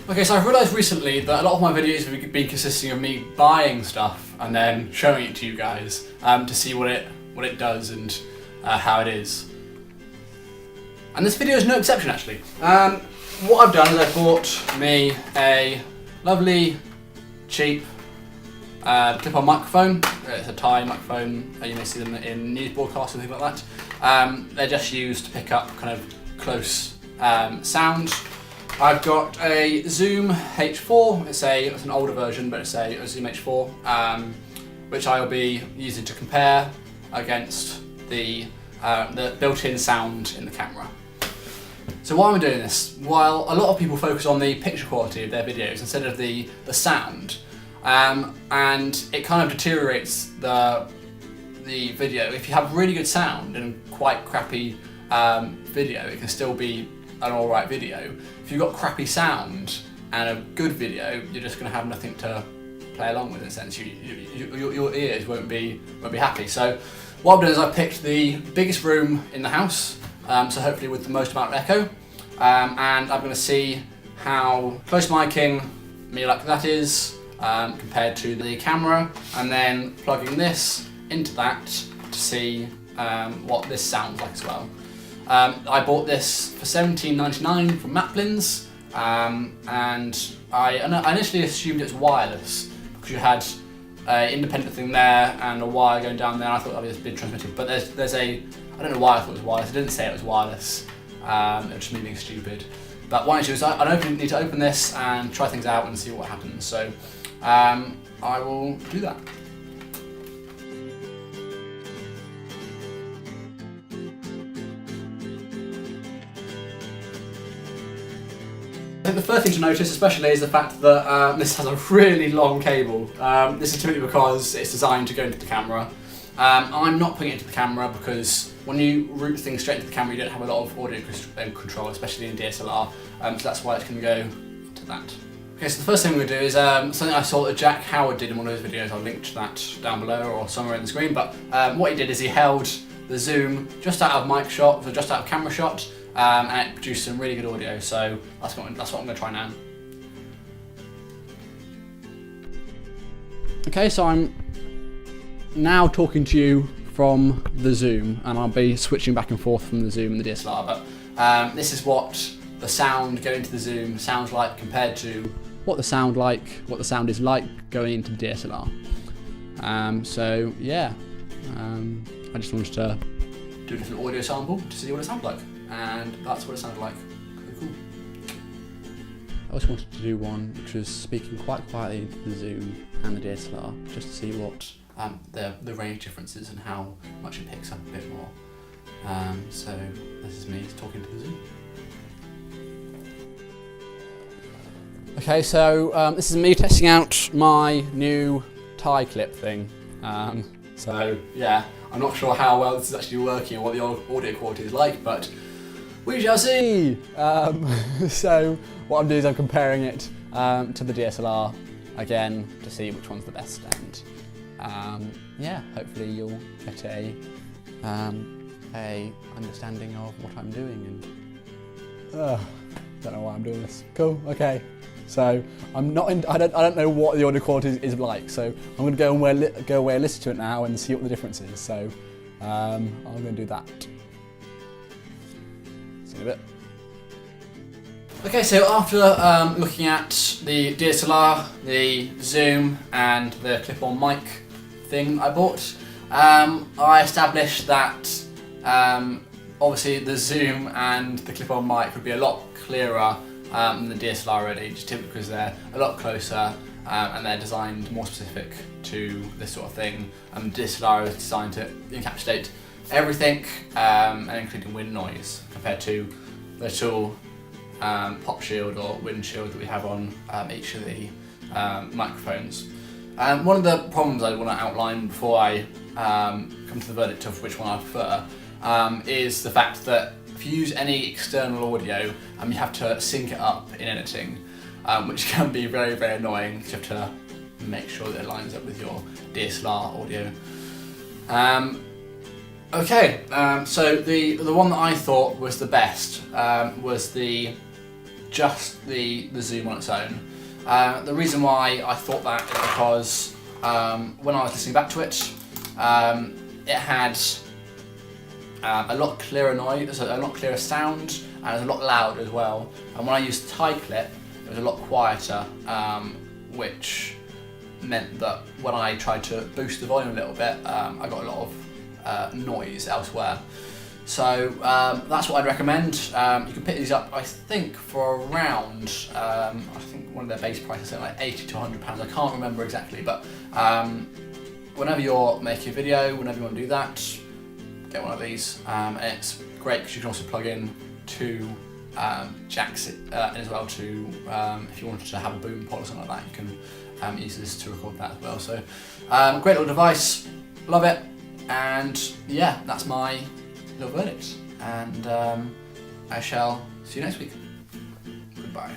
Okay, so I've realised recently that a lot of my videos have been consisting of me buying stuff and then showing it to you guys to see what it does and how it is. And this video is no exception actually. What I've done is I bought me a lovely, cheap clip-on microphone. It's a Thai microphone. You may see them in news broadcasts and things like that. They're just used to pick up kind of close sound. I've got a Zoom H4. It's an older version, but it's a Zoom H4, which I will be using to compare against the built-in sound in the camera. So why am I doing this? Well, a lot of people focus on the picture quality of their videos instead of the sound, and it kind of deteriorates the video. If you have really good sound and quite crappy video, it can still be an alright video. If you've got crappy sound and a good video, you're just going to have nothing to play along with in a sense. Your ears won't be happy. So what I've done is I've picked the biggest room in the house, so hopefully with the most amount of echo, and I'm going to see how close miking me like that is compared to the camera, and then plugging this into that to see what this sounds like as well. I bought this for $17.99 from Maplins, and I initially assumed it's wireless because you had an independent thing there and a wire going down there. I thought that would be transmitted, but there's I don't know why I thought it was wireless. It didn't say it was wireless. It was just me being stupid. But what I do is I need to open this and try things out and see what happens. So I will do that. I think the first thing to notice especially is the fact that this has a really long cable. This is typically because it's designed to go into the camera. I'm not putting it into the camera because when you route things straight into the camera you don't have a lot of audio control, especially in DSLR, so that's why it's going to go to that. Okay, so the first thing we're going to do is something I saw that Jack Howard did in one of his videos. I'll link to that down below or somewhere in the screen, but what he did is he held the zoom just out of mic shot, so just out of camera shot, and it produced some really good audio, so that's what I'm going to try now. Okay, so I'm now talking to you from the Zoom, and I'll be switching back and forth from the Zoom and the DSLR, but this is what the sound going into the Zoom sounds like compared to what the sound is like going into the DSLR. So yeah, I just wanted to do a different audio sample to see what it sounds like, and that's what it sounded like. Pretty cool. I also wanted to do one which was speaking quite quietly into the Zoom and the DSLR, just to see what the range differences and how much it picks up a bit more. So this is me talking to the Zoom. Okay, so this is me testing out my new Thai clip thing. So yeah, I'm not sure how well this is actually working or what the audio quality is like, but we shall see. So what I'm doing is I'm comparing it to the DSLR again to see which one's the best, and yeah, hopefully you'll get a understanding of what I'm doing. And don't know why I'm doing this. Cool. Okay. So I'm not. I don't know what the audio quality is like. So I'm going to go away and listen to it now and see what the difference is. So I'm going to do that. See you in a bit. Okay, so after looking at the DSLR, the Zoom, and the clip-on mic thing I bought, I established that obviously the Zoom and the clip-on mic would be a lot clearer than the DSLR already, just typically because they're a lot closer and they're designed more specific to this sort of thing. The DSLR is designed to encapsulate everything, and including wind noise, compared to the little pop shield or windshield that we have on each of the microphones. One of the problems I want to outline before I come to the verdict of which one I prefer is the fact that if you use any external audio, you have to sync it up in editing, which can be very, very annoying because you have to make sure that it lines up with your DSLR audio. So the one that I thought was the best was the just the zoom on its own. The reason why I thought that is because when I was listening back to it, it had a lot clearer noise, a lot clearer sound, and it was a lot louder as well. And when I used TieClip, it was a lot quieter, which meant that when I tried to boost the volume a little bit, I got a lot of noise elsewhere. So that's what I'd recommend. You can pick these up, I think, for around, I think one of their base prices is like £80 to £100. I can't remember exactly, but whenever you're making a video, whenever you want to do that, get one of these. And it's great because you can also plug in two jacks in as well to, if you wanted to have a boom pod or something like that, you can use this to record that as well. So great little device, love it, and yeah, that's my little verdict, and I shall see you next week. Goodbye.